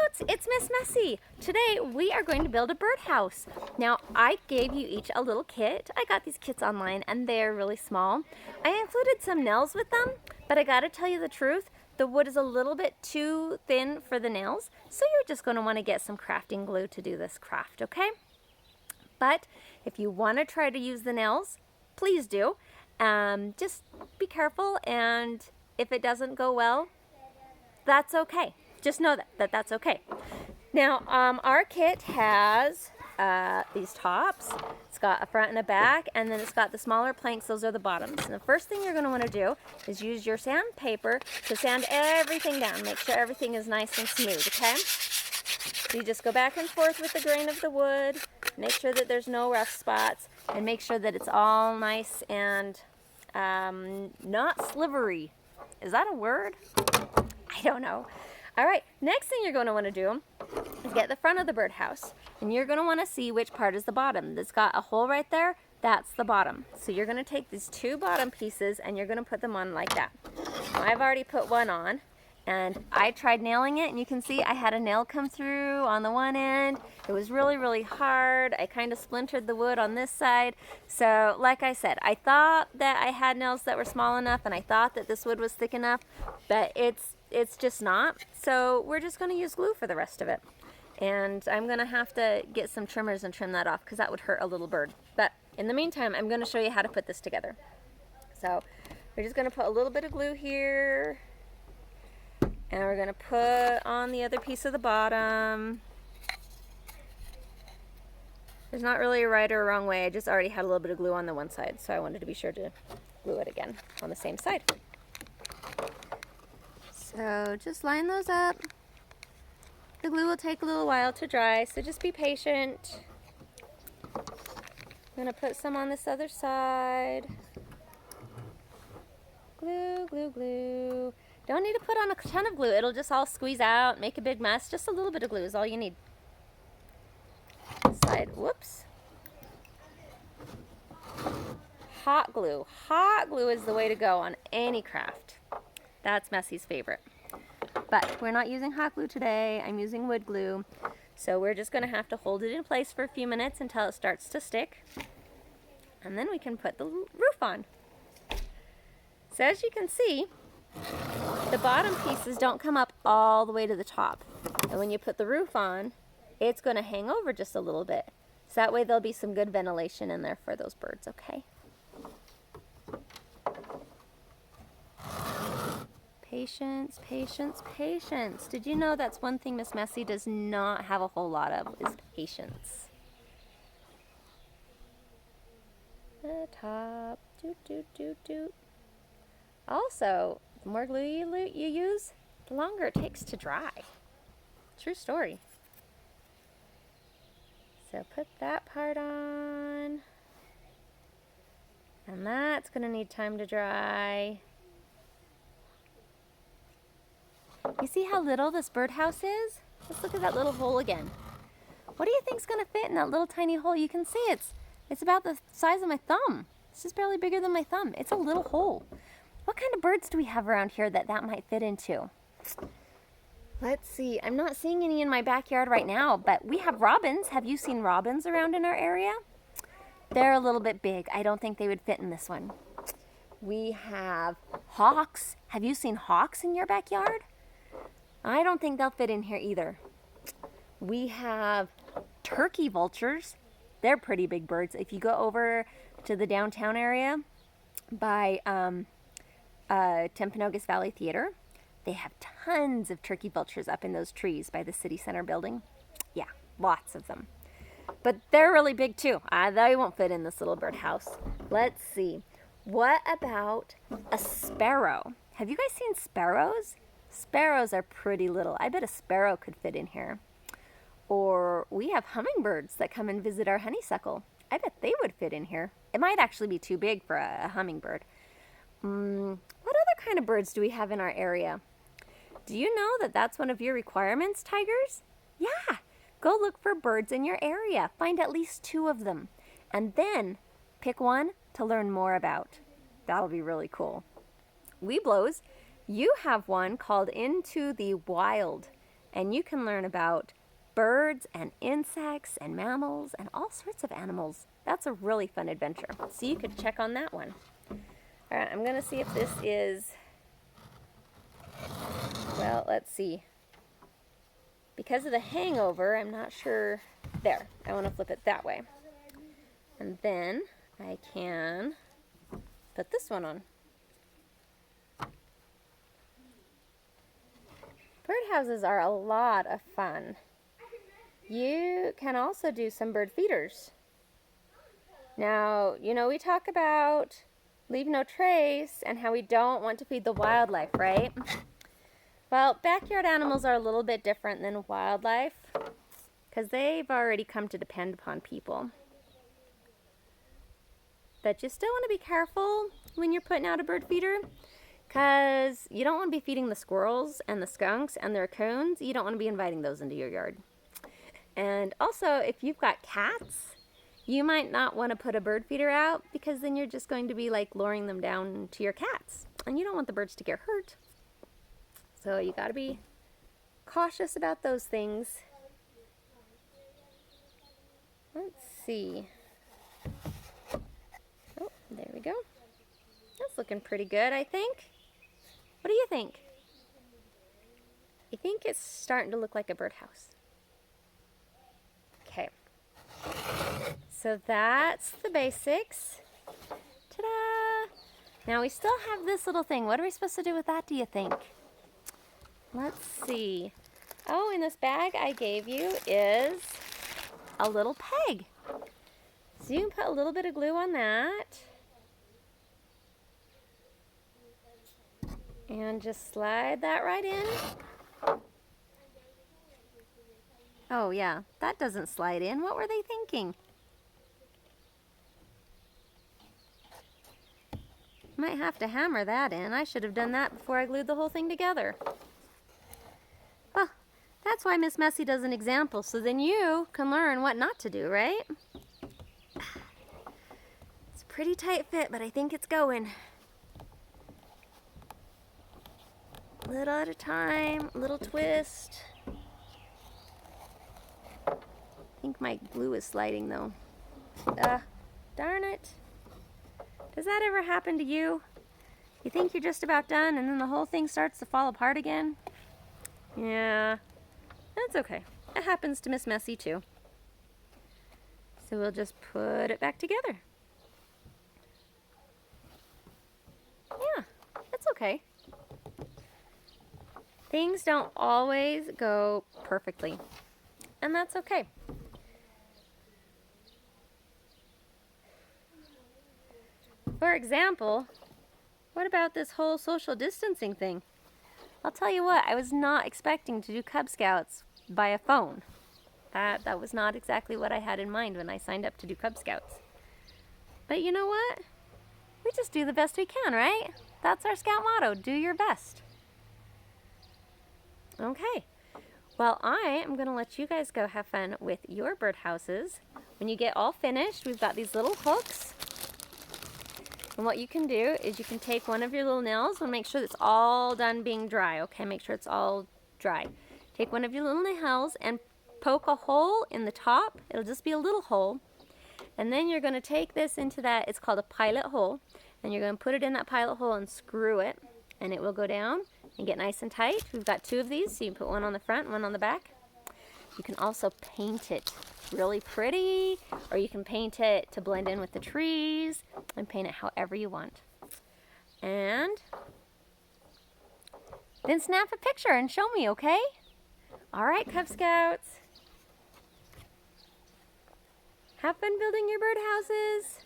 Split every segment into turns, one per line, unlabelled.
Scouts, it's Miss Messy. Today we are going to build a birdhouse. Now I gave you each a little kit. I got these kits online and they're really small. I included some nails with them, but I gotta tell you the truth, the wood is a little bit too thin for the nails, so you're just going to want to get some crafting glue to do this craft, okay? But if you want to try to use the nails, please do. Just be careful, and if it doesn't go well, that's okay. Just know that's okay. Now, our kit has these tops. It's got a front and a back, and then it's got the smaller planks. Those are the bottoms. And the first thing you're going to want to do is use your sandpaper to sand everything down. Make sure everything is nice and smooth, okay? So you just go back and forth with the grain of the wood. Make sure that there's no rough spots, and make sure that it's all nice and not slivery. Is that a word? I don't know. All right, next thing you're going to want to do is get the front of the birdhouse, and you're going to want to see which part is the bottom. It's got a hole right there. That's the bottom. So you're going to take these two bottom pieces and you're going to put them on like that. Now, I've already put one on, and I tried nailing it, and you can see I had a nail come through on the one end. It was really, really hard. I kind of splintered the wood on this side. So like I said, I thought that I had nails that were small enough, and I thought that this wood was thick enough, but it's just not. So we're just going to use glue for the rest of it. And I'm going to have to get some trimmers and trim that off because that would hurt a little bird. But in the meantime, I'm going to show you how to put this together. So we're just going to put a little bit of glue here. And we're going to put on the other piece of the bottom. There's not really a right or a wrong way. I just already had a little bit of glue on the one side, so I wanted to be sure to glue it again on the same side. So just line those up. The glue will take a little while to dry, so just be patient. I'm going to put some on this other side. Glue, glue, glue. Don't need to put on a ton of glue. It'll just all squeeze out, make a big mess. Just a little bit of glue is all you need. Side, whoops. Hot glue. Hot glue is the way to go on any craft. That's Messy's favorite. But we're not using hot glue today. I'm using wood glue. So we're just going to have to hold it in place for a few minutes until it starts to stick. And then we can put the roof on. So as you can see, the bottom pieces don't come up all the way to the top. And when you put the roof on, it's going to hang over just a little bit. So that way there'll be some good ventilation in there for those birds, okay? Patience, patience, patience. Did you know that's one thing Miss Messy does not have a whole lot of, is patience. The top, doot, doot, doot, doot. Also, the more glue you use, the longer it takes to dry. True story. So put that part on. And that's going to need time to dry. You see how little this birdhouse is? Let's look at that little hole again. What do you think's going to fit in that little tiny hole? You can see it's about the size of my thumb. It's just barely bigger than my thumb. It's a little hole. What kind of birds do we have around here that might fit into? Let's see. I'm not seeing any in my backyard right now, but we have robins. Have you seen robins around in our area? They're a little bit big. I don't think they would fit in this one. We have hawks. Have you seen hawks in your backyard? I don't think they'll fit in here either. We have turkey vultures. They're pretty big birds. If you go over to the downtown area by Timpanogos Valley Theater, they have tons of turkey vultures up in those trees by the city center building. Yeah, lots of them. But they're really big too. They won't fit in this little birdhouse. Let's see. What about a sparrow? Have you guys seen sparrows? Sparrows are pretty little. I bet a sparrow could fit in here. Or we have hummingbirds that come and visit our honeysuckle. I bet they would fit in here. It might actually be too big for a hummingbird. What other kind of birds do we have in our area? Do you know that that's one of your requirements, tigers? Yeah, go look for birds in your area. Find at least 2 of them. And then pick one to learn more about. That'll be really cool. Weeblos, you have one called Into the Wild. and you can learn about birds and insects and mammals and all sorts of animals. That's a really fun adventure. So you could check on that one. All right, I'm going to see if this is, well, let's see. Because of the hangover, I'm not sure. There, I want to flip it that way. And then I can put this one on. Birdhouses are a lot of fun. You can also do some bird feeders. Now, you know, we talk about leave no trace and how we don't want to feed the wildlife, right? Well, backyard animals are a little bit different than wildlife because they've already come to depend upon people. But you still want to be careful when you're putting out a bird feeder because you don't want to be feeding the squirrels and the skunks and the raccoons. You don't want to be inviting those into your yard. And also, if you've got cats, you might not want to put a bird feeder out because then you're just going to be like luring them down to your cats. And you don't want the birds to get hurt. So you got to be cautious about those things. Let's see. Oh, there we go. That's looking pretty good, I think. What do you think? I think it's starting to look like a birdhouse. Okay. So that's the basics. Ta-da! Now we still have this little thing. What are we supposed to do with that, do you think? Let's see. Oh, in this bag I gave you is a little peg. So you can put a little bit of glue on that. And just slide that right in. Oh yeah, that doesn't slide in. What were they thinking? Might have to hammer that in. I should have done that before I glued the whole thing together. Well, that's why Miss Messy does an example, so then you can learn what not to do, right? It's a pretty tight fit, but I think it's going. Little at a time, little twist. I think my glue is sliding though. Darn it. Does that ever happen to you? You think you're just about done and then the whole thing starts to fall apart again? Yeah, that's okay. It happens to Miss Messy too. So we'll just put it back together. Yeah, it's okay. Things don't always go perfectly, and that's okay. For example, what about this whole social distancing thing? I'll tell you what, I was not expecting to do Cub Scouts by a phone. That was not exactly what I had in mind when I signed up to do Cub Scouts. But you know what? We just do the best we can, right? That's our Scout motto, do your best. Okay, well, I am going to let you guys go have fun with your birdhouses. When you get all finished, we've got these little hooks. And what you can do is you can take one of your little nails and make sure it's all done being dry, okay? Make sure it's all dry. Take one of your little nails and poke a hole in the top. It'll just be a little hole. And then you're going to take this into that, it's called a pilot hole. And you're going to put it in that pilot hole and screw it. And it will go down and get nice and tight. We've got two of these, so you can put one on the front and one on the back. You can also paint it really pretty, or you can paint it to blend in with the trees, and paint it however you want. And then snap a picture and show me, okay? All right, Cub Scouts. Have fun building your birdhouses.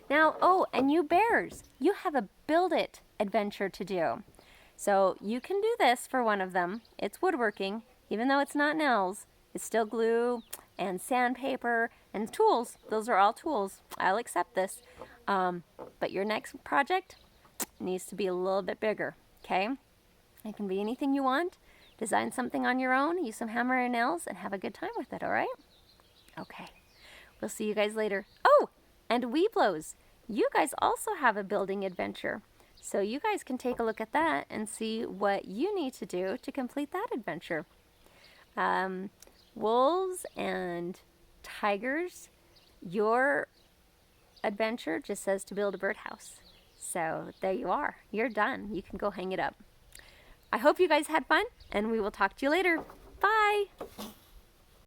Now, oh, and you bears, you have a build it adventure to do. So you can do this for one of them. It's woodworking, even though it's not nails. It's still glue and sandpaper and tools. Those are all tools. I'll accept this. But your next project needs to be a little bit bigger, okay? It can be anything you want. Design something on your own, use some hammer and nails, and have a good time with it, all right? Okay. We'll see you guys later. Oh, and Weeblos. You guys also have a building adventure. So you guys can take a look at that and see what you need to do to complete that adventure. wolves and tigers, your adventure just says to build a birdhouse. So there you are. You're done. You can go hang it up. I hope you guys had fun, and we will talk to you later. Bye!